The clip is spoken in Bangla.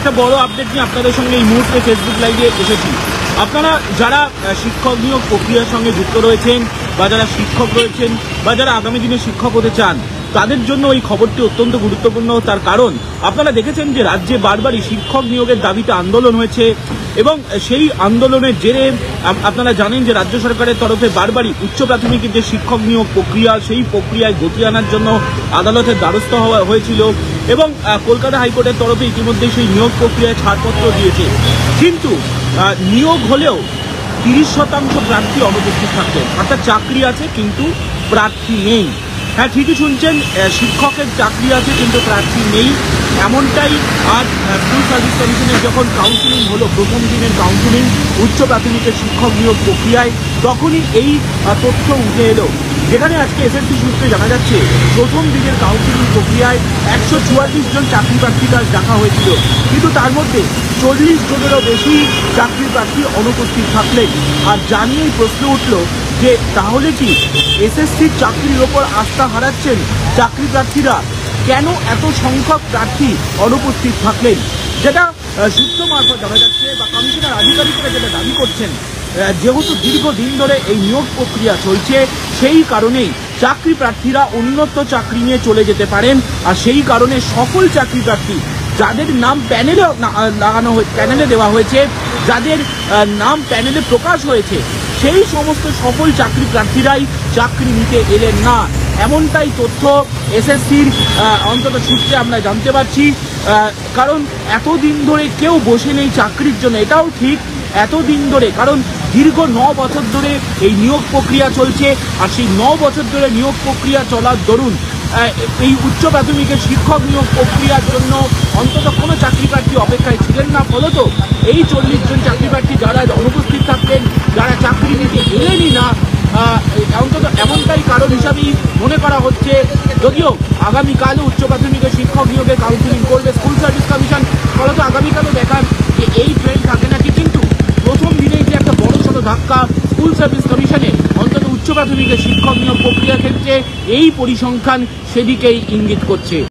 একটা বড় আপডেট নিয়ে আপনাদের সঙ্গে এই মুহূর্তে ফেসবুক লাইভে এসেছি। আপনারা যারা শিক্ষক নিয়োগ প্রক্রিয়ার সঙ্গে যুক্ত রয়েছেন বা যারা শিক্ষক রয়েছেন বা যারা আগামী দিনে শিক্ষক হতে চান, তাদের জন্য এই খবরটি অত্যন্ত গুরুত্বপূর্ণ। তার কারণ আপনারা দেখেছেন যে রাজ্যে বারবারই শিক্ষক নিয়োগের দাবিতে আন্দোলন হয়েছে এবং সেই আন্দোলনের জেরে আপনারা জানেন যে রাজ্য সরকারের তরফে বারবারই উচ্চ প্রাথমিকের যে শিক্ষক নিয়োগ প্রক্রিয়া, সেই প্রক্রিয়ায় গতি আনার জন্য আদালতের দ্বারস্থ হয়েছিল এবং কলকাতা হাইকোর্টের তরফে ইতিমধ্যে সেই নিয়োগ প্রক্রিয়ায় ছাড়পত্র দিয়েছে। কিন্তু নিয়োগ হলেও 30% প্রার্থী অনুপস্থিত থাকতেন, অর্থাৎ চাকরি আছে কিন্তু প্রার্থী নেই। হ্যাঁ, ঠিকই শুনছেন, শিক্ষকের চাকরি আছে কিন্তু প্রার্থী নেই। এমনটাই আজ স্কুল সার্ভিস কমিশনের যখন কাউন্সিলিং হলো, প্রথম দিনের কাউন্সিলিং উচ্চ প্রাথমিকের শিক্ষক নিয়োগ প্রক্রিয়ায়, তখনই এই তথ্য উঠে এলো, যেখানে আজকে এসএসসি সূত্রে জানা যাচ্ছে প্রথম দিনের কাউন্সিলিং প্রক্রিয়ায় 144 জন চাকরি প্রার্থীরা দেখা হয়েছিল, কিন্তু তার মধ্যে 40 জনেরও বেশি চাকরি প্রার্থী অনুপস্থিত থাকলেন। আর জানিয়েই প্রশ্ন উঠল যে তাহলে কি এসএসসির চাকরির ওপর আস্থা হারাচ্ছেন চাকরি প্রার্থীরা? কেন এত সংখ্যক প্রার্থী অনুপস্থিত থাকলেন? যেটা সূত্র মারফত জানা যাচ্ছে বা কমিশনের আধিকারিকরা যেটা দাবি করছেন, যেহেতু দীর্ঘদিন ধরে এই নিয়োগ প্রক্রিয়া চলছে, সেই কারণেই চাকরি প্রার্থীরা উন্নত চাকরি নিয়ে চলে যেতে পারেন। আর সেই কারণে সকল চাকরি প্রার্থী যাদের নাম প্যানেলে দেওয়া হয়েছে, যাদের নাম প্যানেলে প্রকাশ হয়েছে, সেই সমস্ত সফল চাকরি প্রার্থীরাই চাকরি নিতে এলেন না। এমনটাই তথ্য এসএসসির অন্তত সূত্রে আমরা জানতে পারছি। কারণ এতদিন ধরে কেউ বসে নেই চাকরির জন্য, এটাও ঠিক, এতদিন ধরে, কারণ দীর্ঘ 9 বছর ধরে এই নিয়োগ প্রক্রিয়া চলছে। আর সেই 9 বছর ধরে নিয়োগ প্রক্রিয়া চলার দরুন এই উচ্চ প্রাথমিকের শিক্ষক নিয়োগ প্রক্রিয়ার জন্য অন্তত কোনো চাকরি প্রার্থী অপেক্ষায় ছিলেন না। ফলত এই 40 জন চাকরি প্রার্থী যারা অনুপস্থিত থাকতেন, যারা চাকরি নিতে এলেনই না, অন্তত এমনটাই কারণ হিসাবেই মনে করা হচ্ছে। যদিও আগামীকালও উচ্চ প্রাথমিকের শিক্ষক নিয়োগের কাউন্সিলিং করবে স্কুল সার্ভিস কমিশন, ফলত আগামীকালও দেখার যে এই ট্রেন্ড থাকে নাকি। কিন্তু প্রথম দিনেই যে একটা বড়সড় ধাক্কা স্কুল সার্ভিস কমিশনে, অন্তত উচ্চ প্রাথমিকের শিক্ষক নিয়োগ প্রক্রিয়ার ক্ষেত্রে এই পরিসংখ্যান সেদিকেই ইঙ্গিত করছে।